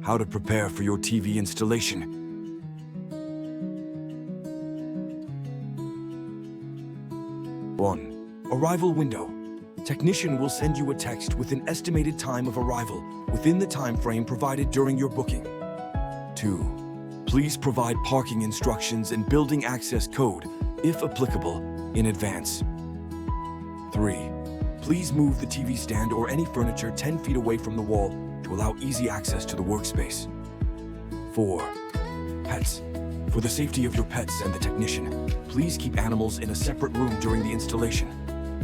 How to prepare for your TV installation. 1. Arrival window. Technician will send you a text with an estimated time of arrival within the time frame provided during your booking. 2. Please provide parking instructions and building access code, if applicable, in advance. 3. Please move the TV stand or any furniture 10 feet away from the wall to allow easy access to the workspace. 4. Pets. For the safety of your pets and the technician, please keep animals in a separate room during the installation.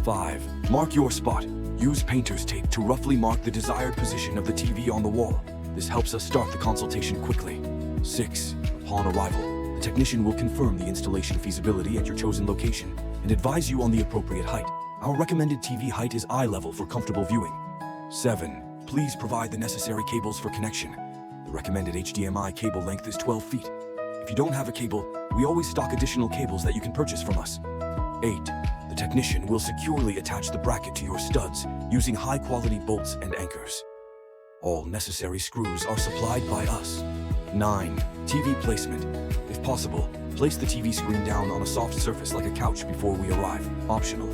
5. Mark your spot. Use painter's tape to roughly mark the desired position of the TV on the wall. This helps us start the consultation quickly. 6. Upon arrival, the technician will confirm the installation feasibility at your chosen location and advise you on the appropriate height. Our recommended TV height is eye level for comfortable viewing. 7. Please provide the necessary cables for connection. The recommended HDMI cable length is 12 feet. If you don't have a cable, we always stock additional cables that you can purchase from us. 8. The technician will securely attach the bracket to your studs using high-quality bolts and anchors. All necessary screws are supplied by us. 9. TV placement. If possible, place the TV screen down on a soft surface like a couch before we arrive. Optional.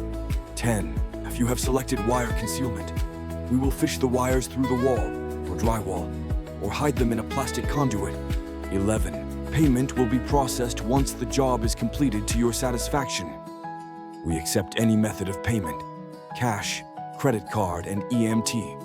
10. If you have selected wire concealment, we will fish the wires through the wall for drywall or hide them in a plastic conduit. 11. Payment will be processed once the job is completed to your satisfaction. We accept any method of payment: cash, credit card, and EMT.